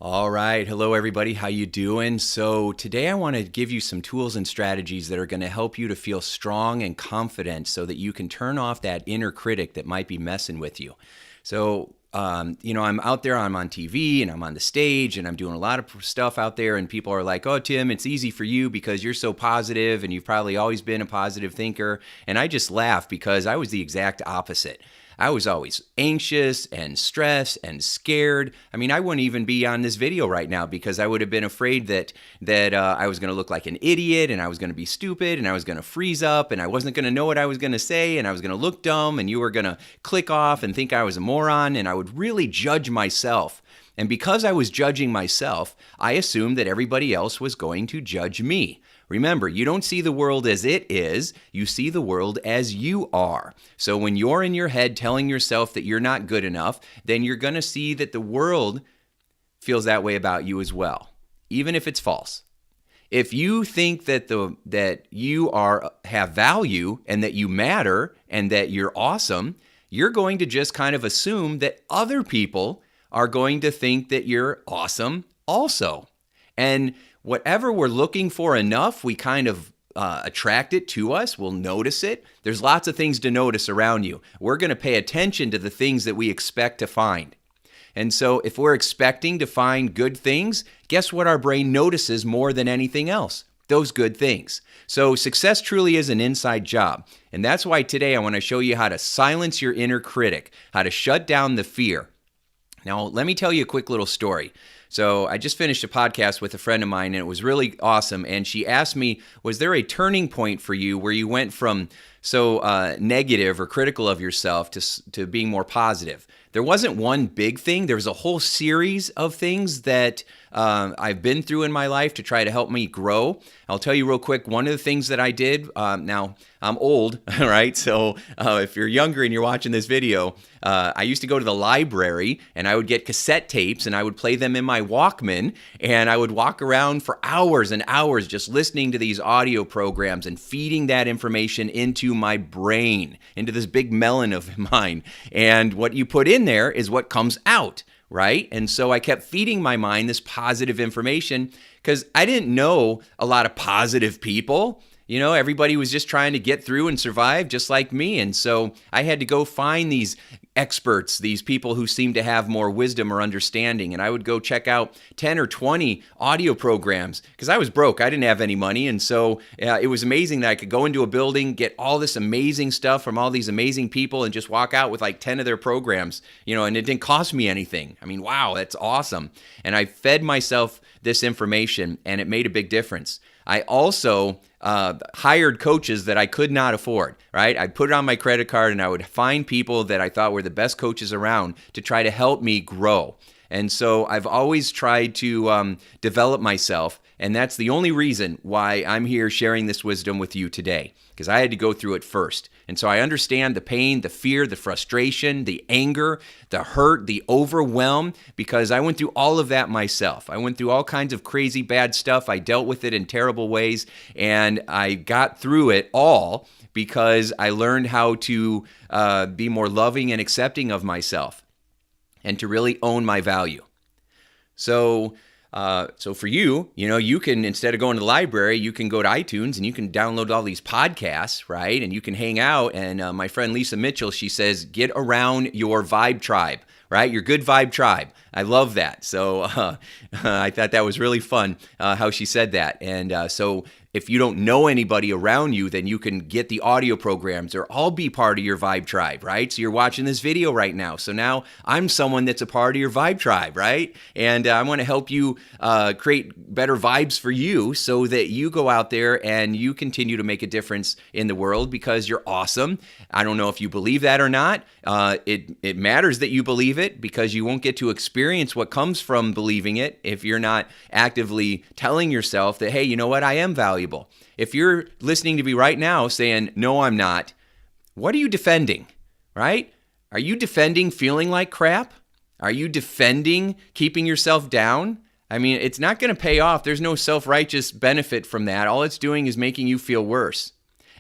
All right. Hello, everybody. How you doing? So today I want to give you some tools and strategies that are going to help you to feel strong and confident so that you can turn off that inner critic that might be messing with you. So, I'm out there, I'm on TV and I'm on the stage and I'm doing a lot of stuff out there, and people are like, "Oh, Tim, it's easy for you because you're so positive and you've probably always been a positive thinker." And I just laugh because I was the exact opposite. I was always anxious and stressed and scared. I mean, I wouldn't even be on this video right now because I would have been afraid that I was going to look like an idiot, and I was going to be stupid, and I was going to freeze up, and I wasn't going to know what I was going to say, and I was going to look dumb, and you were going to click off and think I was a moron, and I would really judge myself. And because I was judging myself, I assumed that everybody else was going to judge me. Remember, you don't see the world as it is, you see the world as you are. So when you're in your head telling yourself that you're not good enough, then you're going to see that the world feels that way about you as well, even if it's false. If you think that you have value and that you matter and that you're awesome, you're going to just kind of assume that other people are going to think that you're awesome also. And whatever we're looking for enough, we kind of attract it to us. We'll notice it. There's lots of things to notice around you. We're going to pay attention to the things that we expect to find. And so if we're expecting to find good things, guess what our brain notices more than anything else? Those good things. So success truly is an inside job. And that's why today I want to show you how to silence your inner critic, how to shut down the fear. Now, let me tell you a quick little story. So I just finished a podcast with a friend of mine, and it was really awesome. And she asked me, was there a turning point for you where you went from so negative or critical of yourself to being more positive? There wasn't one big thing. There was a whole series of things that I've been through in my life to try to help me grow. I'll tell you real quick, one of the things that I did, now I'm old, all right? So if you're younger and you're watching this video, I used to go to the library and I would get cassette tapes and I would play them in my Walkman, and I would walk around for hours and hours just listening to these audio programs and feeding that information into my brain, into this big melon of mine. And what you put in there is what comes out, right? And so I kept feeding my mind this positive information because I didn't know a lot of positive people. You know, everybody was just trying to get through and survive just like me. And so I had to go find these experts, these people who seemed to have more wisdom or understanding. And I would go check out 10 or 20 audio programs because I was broke. I didn't have any money. And so it was amazing that I could go into a building, get all this amazing stuff from all these amazing people, and just walk out with like 10 of their programs, and it didn't cost me anything. I mean, wow, that's awesome. And I fed myself this information, and it made a big difference. I also hired coaches that I could not afford, right? I'd put it on my credit card, and I would find people that I thought were the best coaches around to try to help me grow. And so I've always tried to develop myself, and that's the only reason why I'm here sharing this wisdom with you today, because I had to go through it first. And so I understand the pain, the fear, the frustration, the anger, the hurt, the overwhelm, because I went through all of that myself. I went through all kinds of crazy bad stuff. I dealt with it in terrible ways, and I got through it all because I learned how to be more loving and accepting of myself and to really own my value. So for you, you can, instead of going to the library, you can go to iTunes and you can download all these podcasts, right? And you can hang out. And my friend Lisa Mitchell, she says, get around your vibe tribe, right? Your good vibe tribe. I love that. So I thought that was really fun how she said that. And so if you don't know anybody around you, then you can get the audio programs or I'll be part of your vibe tribe, right? So you're watching this video right now. So now I'm someone that's a part of your vibe tribe, right? And I want to help you create better vibes for you so that you go out there and you continue to make a difference in the world because you're awesome. I don't know if you believe that or not. It matters that you believe it because you won't get to experience what comes from believing it if you're not actively telling yourself that, hey, you know what? I am valuable. If you're listening to me right now saying, no, I'm not, what are you defending, right? Are you defending feeling like crap? Are you defending keeping yourself down? I mean, it's not going to pay off. There's no self-righteous benefit from that. All it's doing is making you feel worse.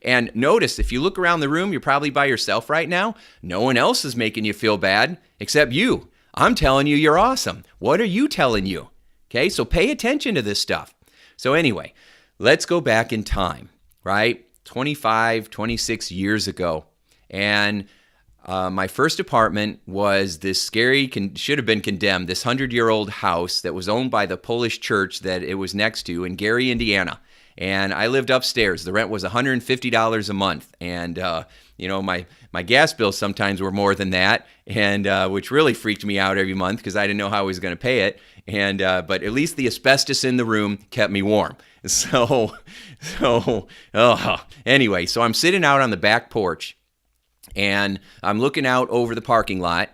And notice, if you look around the room, you're probably by yourself right now. No one else is making you feel bad except you. I'm telling you you're awesome. What are you telling you? Okay, so pay attention to this stuff. So anyway, let's go back in time, right? 25, 26 years ago. And my first apartment was this scary, should have been condemned, this 100-year-old house that was owned by the Polish church that it was next to in Gary, Indiana. And I lived upstairs. The rent was $150 a month. And, my gas bills sometimes were more than that, and which really freaked me out every month because I didn't know how I was going to pay it. And but at least the asbestos in the room kept me warm. Anyway, so I'm sitting out on the back porch, and I'm looking out over the parking lot,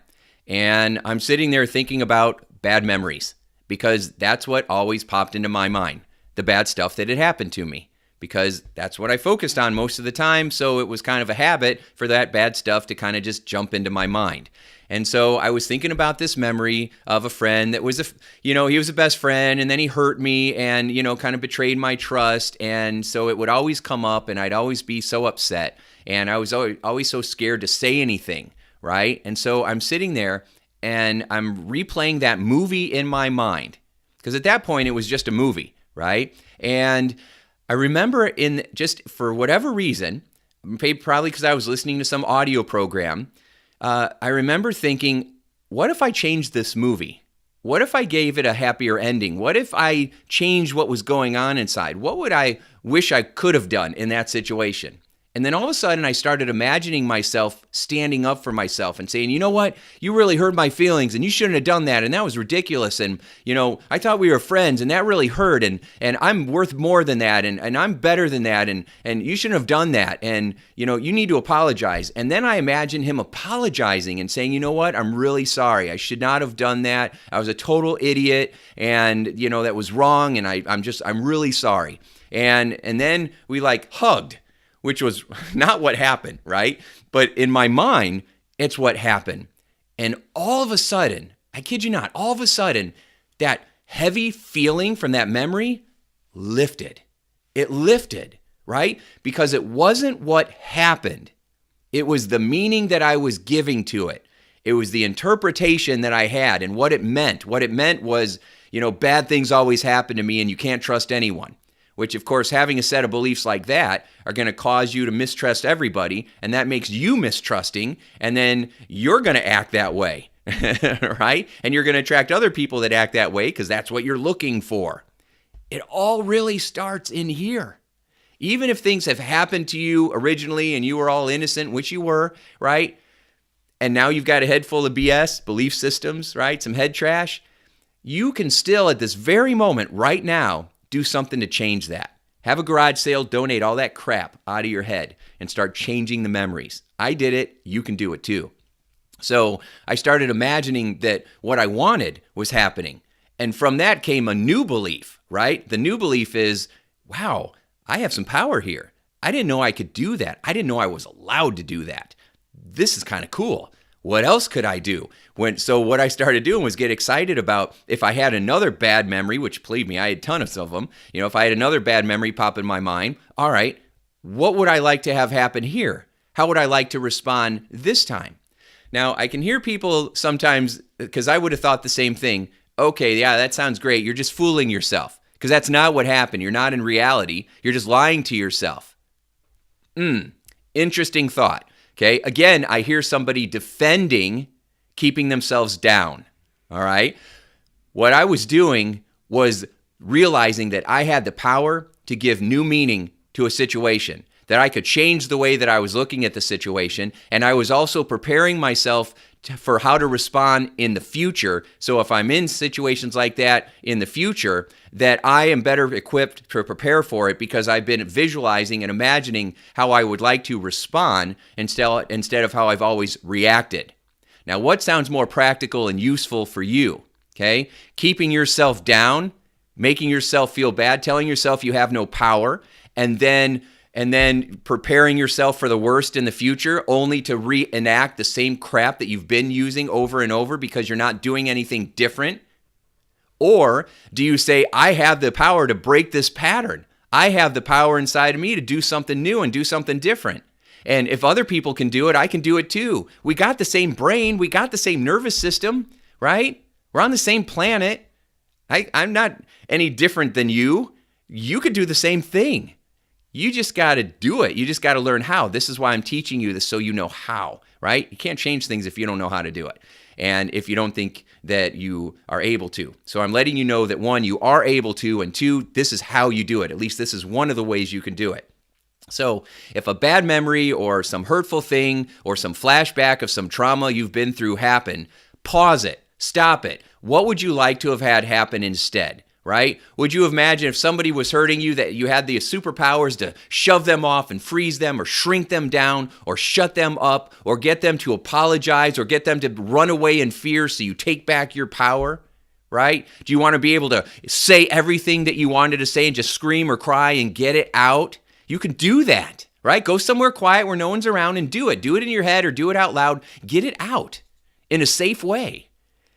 and I'm sitting there thinking about bad memories because that's what always popped into my mind, the bad stuff that had happened to me, because that's what I focused on most of the time. So it was kind of a habit for that bad stuff to kind of just jump into my mind. And so I was thinking about this memory of a friend that was, he was a best friend, and then he hurt me and, kind of betrayed my trust. And so it would always come up, and I'd always be so upset. And I was always so scared to say anything, right? And so I'm sitting there, and I'm replaying that movie in my mind. Because at that point, it was just a movie, right? And I remember just for whatever reason, probably because I was listening to some audio program, I remember thinking, what if I changed this movie? What if I gave it a happier ending? What if I changed what was going on inside? What would I wish I could have done in that situation? And then all of a sudden, I started imagining myself standing up for myself and saying, you know what? You really hurt my feelings, and you shouldn't have done that, and that was ridiculous. And, I thought we were friends, and that really hurt, and I'm worth more than that, and I'm better than that, and you shouldn't have done that, and, you need to apologize. And then I imagine him apologizing and saying, you know what? I'm really sorry. I should not have done that. I was a total idiot, and, that was wrong, and I'm really sorry. And then we hugged, which was not what happened, right? But in my mind, it's what happened. And all of a sudden, I kid you not, all of a sudden, that heavy feeling from that memory lifted. It lifted, right? Because it wasn't what happened. It was the meaning that I was giving to it. It was the interpretation that I had and what it meant. What it meant was, bad things always happen to me and you can't trust anyone. Which, of course, having a set of beliefs like that are going to cause you to mistrust everybody, and that makes you mistrusting, and then you're going to act that way, right? And you're going to attract other people that act that way because that's what you're looking for. It all really starts in here. Even if things have happened to you originally and you were all innocent, which you were, right? And now you've got a head full of BS, belief systems, right? Some head trash. You can still, at this very moment, right now, do something to change that. Have a garage sale, donate all that crap out of your head and start changing the memories. I did it. You can do it too. So I started imagining that what I wanted was happening. And from that came a new belief, right? The new belief is, wow, I have some power here. I didn't know I could do that. I didn't know I was allowed to do that. This is kind of cool. What else could I do? So what I started doing was get excited about if I had another bad memory, which believe me, I had tons of them. If I had another bad memory pop in my mind, all right, what would I like to have happen here? How would I like to respond this time? Now, I can hear people sometimes, because I would have thought the same thing. Okay, yeah, that sounds great. You're just fooling yourself because that's not what happened. You're not in reality. You're just lying to yourself. Interesting thought. Okay, again, I hear somebody defending keeping themselves down, all right? What I was doing was realizing that I had the power to give new meaning to a situation, that I could change the way that I was looking at the situation, and I was also preparing myself for how to respond in the future. So if I'm in situations like that in the future, that I am better equipped to prepare for it because I've been visualizing and imagining how I would like to respond instead of how I've always reacted. Now, what sounds more practical and useful for you? Okay? Keeping yourself down, making yourself feel bad, telling yourself you have no power, and then preparing yourself for the worst in the future only to reenact the same crap that you've been using over and over because you're not doing anything different? Or do you say, I have the power to break this pattern. I have the power inside of me to do something new and do something different. And if other people can do it, I can do it too. We got the same brain. We got the same nervous system. right? We're on the same planet. I'm not any different than you. You could do the same thing. You just got to do it. You just got to learn how. This is why I'm teaching you this, so you know how, right? You can't change things if you don't know how to do it, and if you don't think that you are able to. So I'm letting you know that, one, you are able to, and two, this is how you do it. At least this is one of the ways you can do it. So if a bad memory or some hurtful thing or some flashback of some trauma you've been through happen, pause it, stop it. What would you like to have had happen instead, right? Would you imagine if somebody was hurting you that you had the superpowers to shove them off and freeze them or shrink them down or shut them up or get them to apologize or get them to run away in fear so you take back your power, right? Do you want to be able to say everything that you wanted to say and just scream or cry and get it out? You can do that, right? Go somewhere quiet where no one's around and do it. Do it in your head or do it out loud. Get it out in a safe way.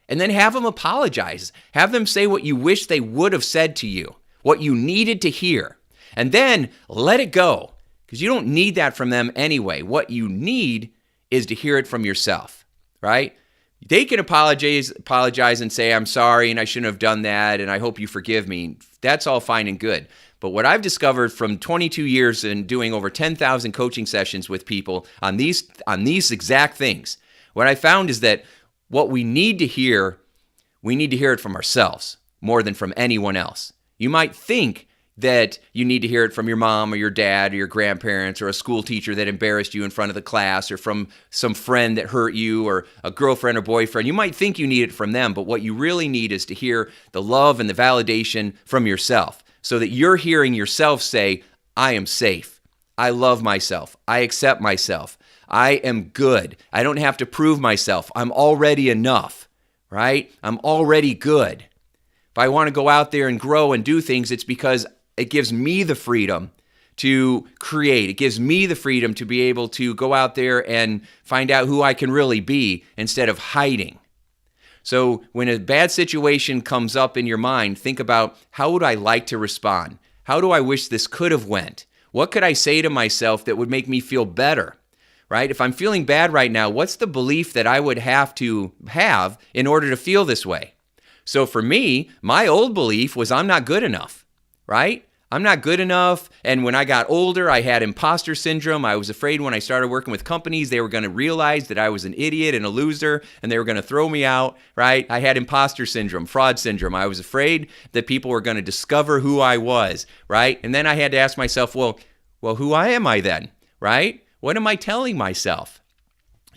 And then have them apologize. Have them say what you wish they would have said to you, what you needed to hear. And then let it go, because you don't need that from them anyway. What you need is to hear it from yourself, right? They can apologize and say, I'm sorry and I shouldn't have done that and I hope you forgive me. That's all fine and good. But what I've discovered from 22 years and doing over 10,000 coaching sessions with people on these exact things, what I found is that what we need to hear it from ourselves more than from anyone else. You might think that you need to hear it from your mom or your dad or your grandparents or a school teacher that embarrassed you in front of the class or from some friend that hurt you or a girlfriend or boyfriend. You might think you need it from them, but what you really need is to hear the love and the validation from yourself so that you're hearing yourself say, I am safe. I love myself. I accept myself. I am good. I don't have to prove myself. I'm already enough, right? I'm already good. If I want to go out there and grow and do things, it's because it gives me the freedom to create. It gives me the freedom to be able to go out there and find out who I can really be instead of hiding. So when a bad situation comes up in your mind, think about, how would I like to respond? How do I wish this could have went? What could I say to myself that would make me feel better? Right? If I'm feeling bad right now, what's the belief that I would have to have in order to feel this way? So for me, my old belief was I'm not good enough, right? I'm not good enough. And when I got older, I had imposter syndrome. I was afraid when I started working with companies, they were going to realize that I was an idiot and a loser and they were going to throw me out, right? I had imposter syndrome, fraud syndrome. I was afraid that people were going to discover who I was, right? And then I had to ask myself, well, who am I then, right? What am I telling myself?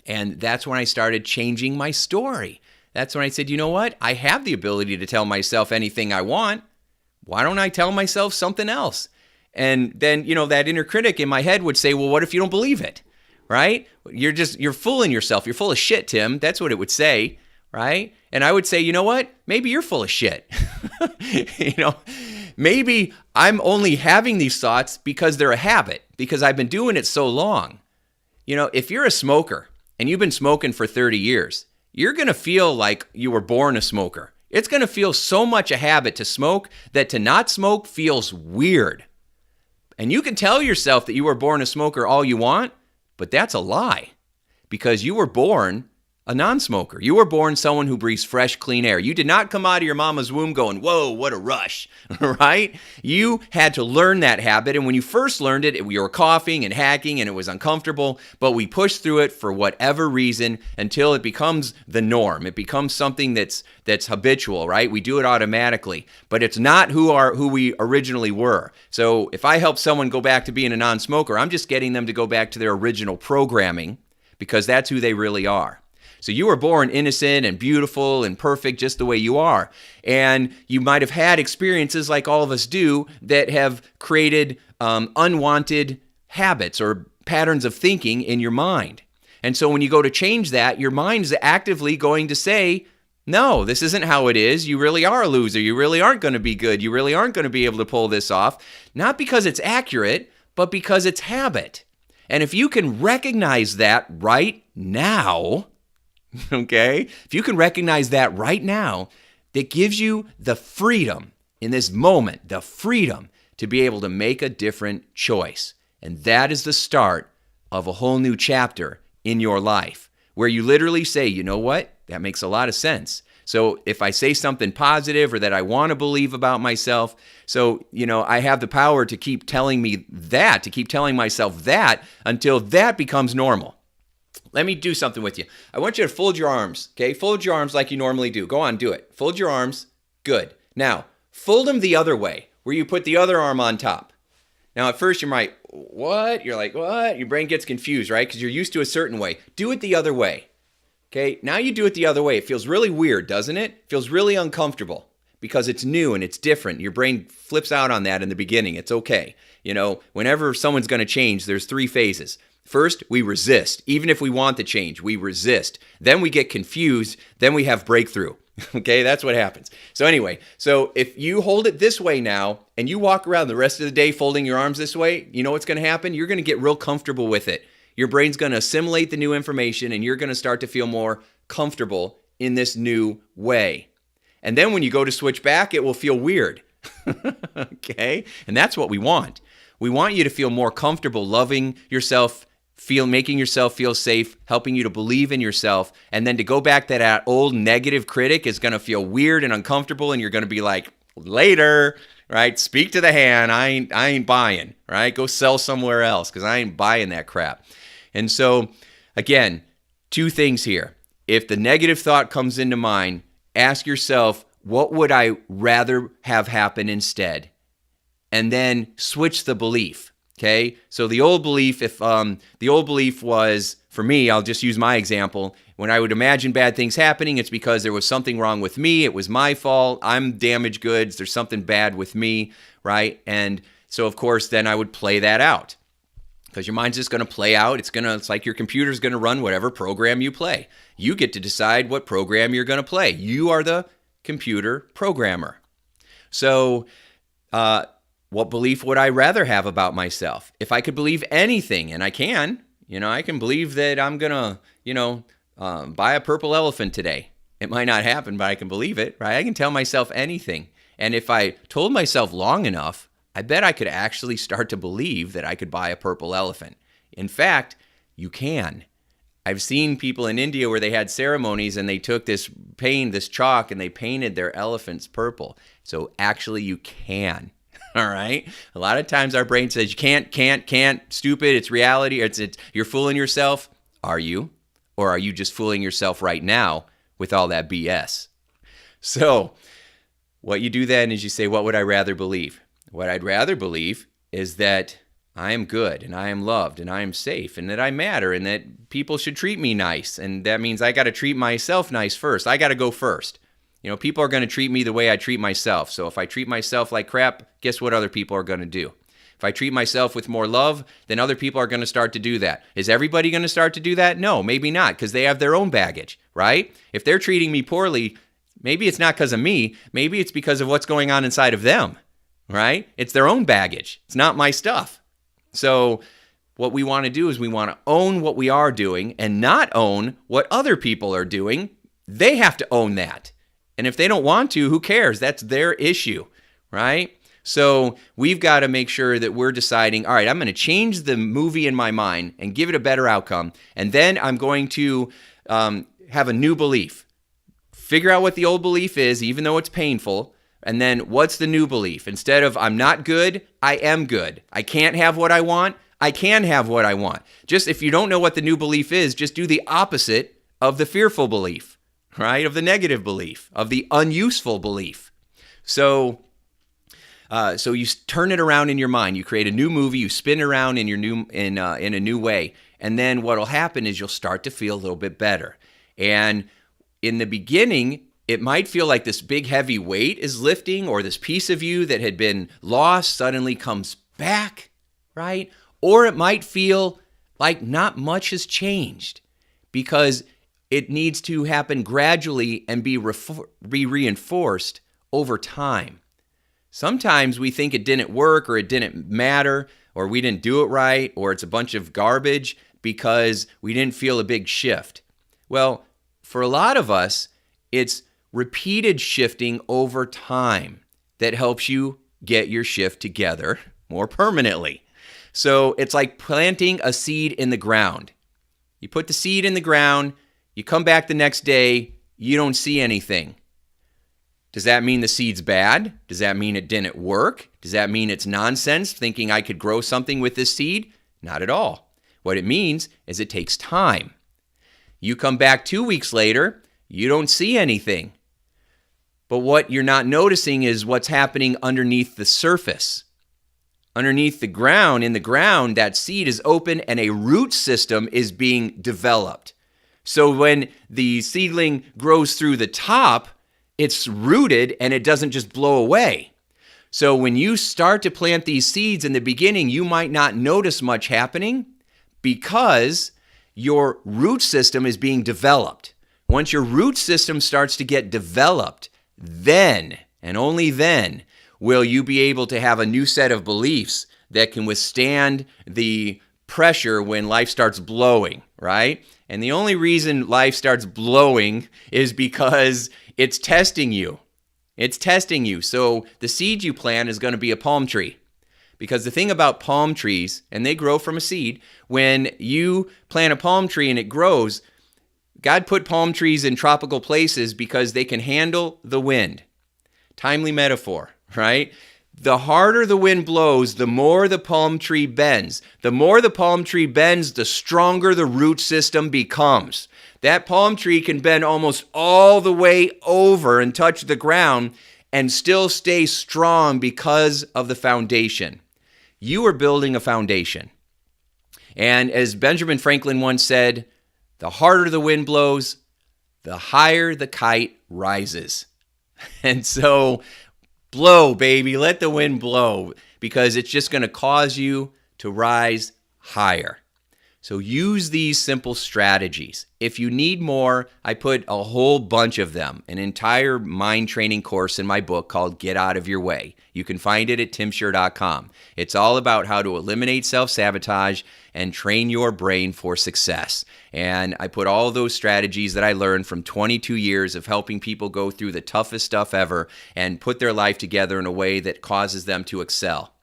And that's when I started changing my story. That's when I said, you know what? I have the ability to tell myself anything I want. Why don't I tell myself something else? And then, that inner critic in my head would say, well, what if you don't believe it? Right? You're fooling yourself. You're full of shit, Tim. That's what it would say, right? And I would say, you know what? Maybe you're full of shit. Maybe I'm only having these thoughts because they're a habit, because I've been doing it so long. If you're a smoker and you've been smoking for 30 years, you're going to feel like you were born a smoker. It's going to feel so much a habit to smoke that to not smoke feels weird. And you can tell yourself that you were born a smoker all you want, but that's a lie, because you were born a non-smoker. You were born someone who breathes fresh, clean air. You did not come out of your mama's womb going, whoa, what a rush, right? You had to learn that habit, and when you first learned it, you were coughing and hacking, and it was uncomfortable, but we pushed through it for whatever reason until it becomes the norm. It becomes something that's habitual, right? We do it automatically, but it's not who we originally were. So if I help someone go back to being a non-smoker, I'm just getting them to go back to their original programming, because that's who they really are. So you were born innocent and beautiful and perfect just the way you are. And you might have had experiences like all of us do that have created unwanted habits or patterns of thinking in your mind. And so when you go to change that, your mind is actively going to say, no, this isn't how it is. You really are a loser. You really aren't going to be good. You really aren't going to be able to pull this off. Not because it's accurate, but because it's habit. And if you can recognize that right now, okay? If you can recognize that right now, that gives you the freedom in this moment, the freedom to be able to make a different choice. And that is the start of a whole new chapter in your life, where you literally say, you know what? That makes a lot of sense. So if I say something positive or that I want to believe about myself, so, I have the power to keep telling myself that until that becomes normal. Let me do something with you. I want you to fold your arms, okay? Fold your arms like you normally do. Go on, do it. Fold your arms. Good. Now, fold them the other way, where you put the other arm on top. Now, at first, you might, what? You're like, what? Your brain gets confused, right? Because you're used to a certain way. Do it the other way, okay? Now you do it the other way. It feels really weird, doesn't it? It feels really uncomfortable because it's new and it's different. Your brain flips out on that in the beginning. It's okay. Whenever someone's going to change, there's 3 phases. First, we resist. Even if we want the change, we resist. Then we get confused. Then we have breakthrough. Okay, that's what happens. So anyway, if you hold it this way now and you walk around the rest of the day folding your arms this way, you know what's going to happen? You're going to get real comfortable with it. Your brain's going to assimilate the new information and you're going to start to feel more comfortable in this new way. And then when you go to switch back, it will feel weird. Okay? And that's what we want. We want you to feel more comfortable loving yourself, making yourself feel safe, helping you to believe in yourself, and then to go back to that old negative critic is going to feel weird and uncomfortable, and you're going to be like, later, right? Speak to the hand. I ain't buying, right? Go sell somewhere else because I ain't buying that crap. And so, again, 2 things here. If the negative thought comes into mind, ask yourself, what would I rather have happen instead? And then switch the belief. Okay, so the old belief, if the old belief was, for me, I'll just use my example. When I would imagine bad things happening, it's because there was something wrong with me. It was my fault. I'm damaged goods. There's something bad with me, right? And so, of course, then I would play that out because your mind's just going to play out. It's like your computer's going to run whatever program you play. You get to decide what program you're going to play. You are the computer programmer. So, what belief would I rather have about myself? If I could believe anything, and I can believe that I'm going to, buy a purple elephant today. It might not happen, but I can believe it, right? I can tell myself anything. And if I told myself long enough, I bet I could actually start to believe that I could buy a purple elephant. In fact, you can. I've seen people in India where they had ceremonies and they took this chalk, and they painted their elephants purple. So actually you can. All right. A lot of times our brain says you can't, stupid. It's reality. It's you're fooling yourself. Are you? Or are you just fooling yourself right now with all that BS? So what you do then is you say, what would I rather believe? What I'd rather believe is that I am good and I am loved and I am safe and that I matter and that people should treat me nice. And that means I got to treat myself nice first. I got to go first. People are going to treat me the way I treat myself. So if I treat myself like crap, guess what other people are going to do? If I treat myself with more love, then other people are going to start to do that. Is everybody going to start to do that? No, maybe not, because they have their own baggage, right? If they're treating me poorly, maybe it's not because of me. Maybe it's because of what's going on inside of them, right? It's their own baggage. It's not my stuff. So what we want to do is we want to own what we are doing and not own what other people are doing. They have to own that. And if they don't want to, who cares? That's their issue, right? So we've got to make sure that we're deciding, all right, I'm going to change the movie in my mind and give it a better outcome. And then I'm going to have a new belief. Figure out what the old belief is, even though it's painful. And then what's the new belief? Instead of I'm not good, I am good. I can't have what I want, I can have what I want. Just if you don't know what the new belief is, just do the opposite of the fearful belief. Right? Of the negative belief, of the unuseful belief. So you turn it around in your mind. You create a new movie. You spin it around in a new way. And then what'll happen is you'll start to feel a little bit better. And in the beginning, it might feel like this big heavy weight is lifting, or this piece of you that had been lost suddenly comes back, right? Or it might feel like not much has changed because it needs to happen gradually and be reinforced over time. Sometimes we think it didn't work, or it didn't matter, or we didn't do it right, or it's a bunch of garbage because we didn't feel a big shift. Well, for a lot of us, it's repeated shifting over time that helps you get your shift together more permanently. So it's like planting a seed in the ground. You put the seed in the ground, you come back the next day, you don't see anything. Does that mean the seed's bad? Does that mean it didn't work? Does that mean it's nonsense thinking I could grow something with this seed? Not at all. What it means is it takes time. You come back 2 weeks later, you don't see anything. But what you're not noticing is what's happening underneath the surface. Underneath the ground, in the ground, that seed is open and a root system is being developed. So when the seedling grows through the top, it's rooted and it doesn't just blow away. So when you start to plant these seeds in the beginning, you might not notice much happening because your root system is being developed. Once your root system starts to get developed, then, and only then, will you be able to have a new set of beliefs that can withstand the pressure when life starts blowing, right? And the only reason life starts blowing is because it's testing you. It's testing you. So the seed you plant is going to be a palm tree. Because the thing about palm trees, and they grow from a seed, when you plant a palm tree and it grows, God put palm trees in tropical places because they can handle the wind. Timely metaphor, right? The harder the wind blows, the more the palm tree bends. The more the palm tree bends, the stronger the root system becomes. That palm tree can bend almost all the way over and touch the ground and still stay strong because of the foundation. You are building a foundation. And as Benjamin Franklin once said, the harder the wind blows, the higher the kite rises. And so blow, baby, let the wind blow, because it's just going to cause you to rise higher. So use these simple strategies. If you need more, I put a whole bunch of them, an entire mind training course in my book called Get Out of Your Way. You can find it at timshurr.com. It's all about how to eliminate self-sabotage and train your brain for success. And I put all those strategies that I learned from 22 years of helping people go through the toughest stuff ever and put their life together in a way that causes them to excel.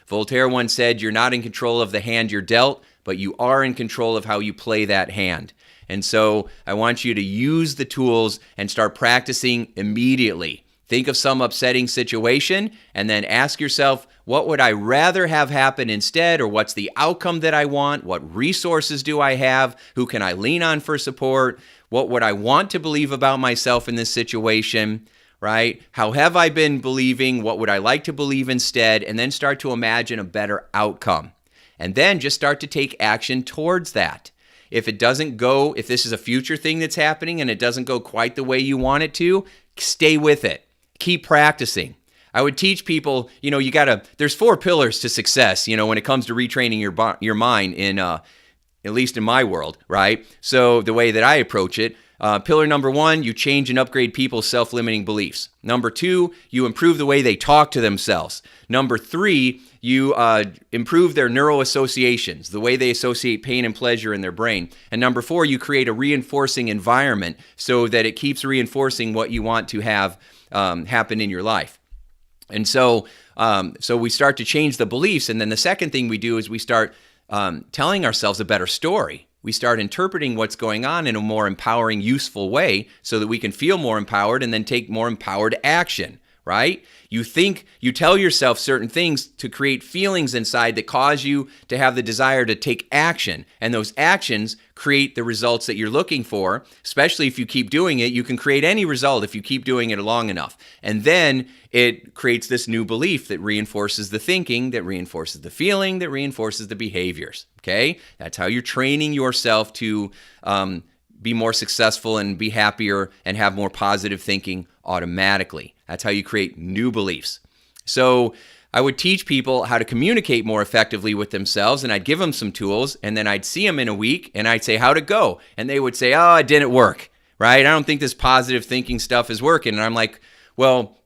Voltaire once said, "You're not in control of the hand you're dealt, but you are in control of how you play that hand." And so I want you to use the tools and start practicing immediately. Think of some upsetting situation and then ask yourself, what would I rather have happen instead? Or what's the outcome that I want? What resources do I have? Who can I lean on for support? What would I want to believe about myself in this situation? Right? How have I been believing? What would I like to believe instead? And then start to imagine a better outcome. And then just start to take action towards that. If it doesn't go, if this is a future thing that's happening and it doesn't go quite the way you want it to, stay with it. Keep practicing. I would teach people, there's 4 pillars to success, when it comes to retraining your mind in, at least in my world, right? So the way that I approach it, pillar number 1, you change and upgrade people's self-limiting beliefs. Number 2, you improve the way they talk to themselves. Number 3, you improve their neural associations, the way they associate pain and pleasure in their brain. And number 4, you create a reinforcing environment so that it keeps reinforcing what you want to have happen in your life. And so we start to change the beliefs. And then the second thing we do is we start telling ourselves a better story. We start interpreting what's going on in a more empowering, useful way so that we can feel more empowered and then take more empowered action, right? You tell yourself certain things to create feelings inside that cause you to have the desire to take action. And those actions create the results that you're looking for. Especially if you keep doing it, you can create any result if you keep doing it long enough. And then it creates this new belief that reinforces the thinking, that reinforces the feeling, that reinforces the behaviors. Okay? That's how you're training yourself to be more successful and be happier and have more positive thinking automatically. That's how you create new beliefs. So I would teach people how to communicate more effectively with themselves, and I'd give them some tools, and then I'd see them in a week, and I'd say, how'd it go? And they would say, oh, it didn't work, right? I don't think this positive thinking stuff is working. And I'm like, well,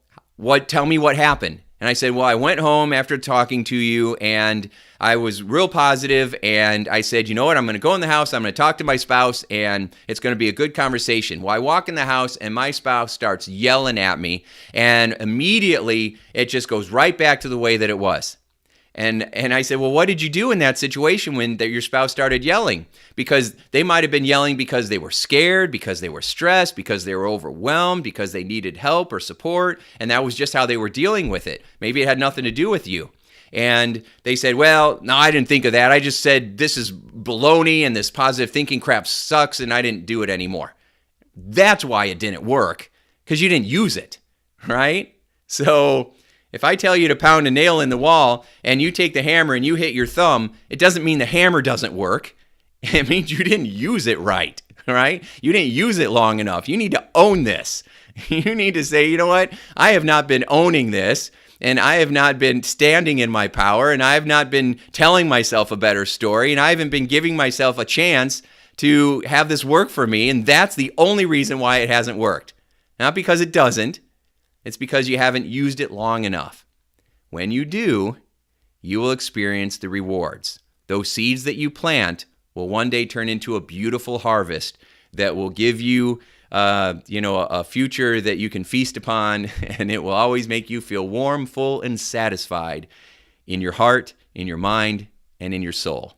tell me what happened. And I said, well, I went home after talking to you and I was real positive, and I said, you know what, I'm going to go in the house, I'm going to talk to my spouse, and it's going to be a good conversation. Well, I walk in the house and my spouse starts yelling at me, and immediately it just goes right back to the way that it was. And I said, well, what did you do in that situation when your spouse started yelling? Because they might have been yelling because they were scared, because they were stressed, because they were overwhelmed, because they needed help or support, and that was just how they were dealing with it. Maybe it had nothing to do with you. And they said, well, no, I didn't think of that. I just said this is baloney and this positive thinking crap sucks, and I didn't do it anymore. That's why it didn't work, because you didn't use it, right? So if I tell you to pound a nail in the wall and you take the hammer and you hit your thumb, it doesn't mean the hammer doesn't work. It means you didn't use it right, right? You didn't use it long enough. You need to own this. You need to say, you know what? I have not been owning this, and I have not been standing in my power, and I have not been telling myself a better story, and I haven't been giving myself a chance to have this work for me, and that's the only reason why it hasn't worked. Not because it doesn't. It's because you haven't used it long enough. When you do, you will experience the rewards. Those seeds that you plant will one day turn into a beautiful harvest that will give you, a future that you can feast upon, and it will always make you feel warm, full, and satisfied in your heart, in your mind, and in your soul.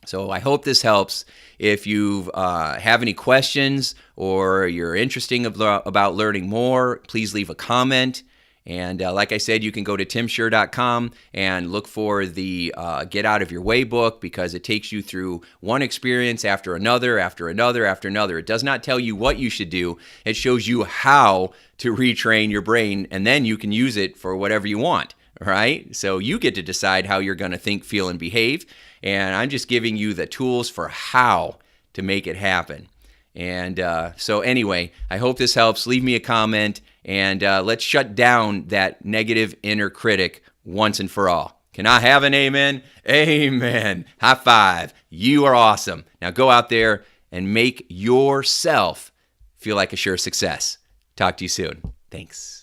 So I hope this helps. If you have any questions or you're interested about learning more, please leave a comment. And like I said, you can go to timshurr.com and look for the Get Out of Your Way book, because it takes you through one experience after another, after another, after another. It does not tell you what you should do. It shows you how to retrain your brain, and then you can use it for whatever you want, right? So you get to decide how you're going to think, feel, and behave. And I'm just giving you the tools for how to make it happen. And so anyway, I hope this helps. Leave me a comment, and let's shut down that negative inner critic once and for all. Can I have an amen? Amen. High five. You are awesome. Now go out there and make yourself feel like a sure success. Talk to you soon. Thanks.